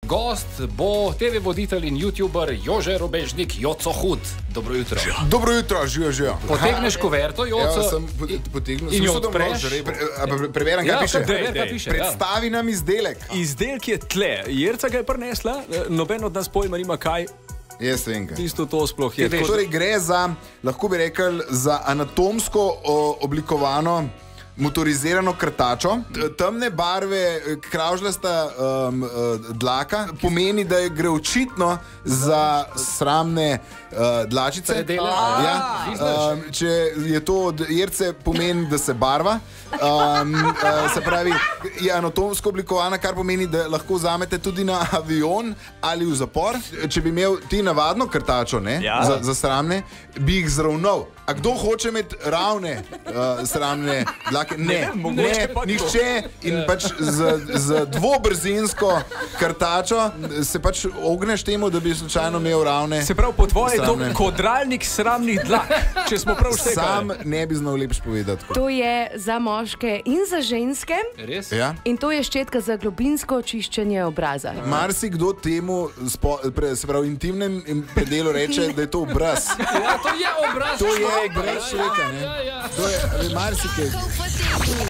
Gost bo TV voditelj in youtuber Jože Robežnik, Joco Hud. Dobro jutro. Dobro jutro, živijo. Potegneš kuverto, Joco, Ja, sem potegnil. in jo odpreš. Preverjam, kaj piše. Kaj piše, Predstavi nam izdelek. Izdelek je tle, Jerca ga je prinesla, noben od nas pojma nima kaj. Jaz vem kaj. Isto to sploh je. Torej gre za, lahko bi rekel, za anatomsko oblikovano motorizirano krtačo, temne barve, kravžljasta dlaka, pomeni, da gre očitno za sramne dlačice. Če je to od Jerce, pomeni, da se barva. Se pravi, je anatomsko oblikovana, kar pomeni, da lahko vzamete tudi na avion ali v zapor. Če bi imel ti navadno krtačo, za sramne, bi jih zravnal. A kdo hoče imeti ravne sramne dlake? Ne, nihče. In pač z dvobrzinsko krtačo se pač ogneš temu, da bi slučajno imel ravne. Se pravi, po tvoje je to kodralnik sramnih dlak, če smo prav štekali. Sam ne bi znal lepš povedati. To je za moške in za ženske. Res? Ja? In to je ščetka za globinsko čiščenje obraza. Marsikdo temu, se pravi, intimnem predelu reče, da je to obraz. Ja, to je obraz. To je obraz človeka, ne? To je marsikaj.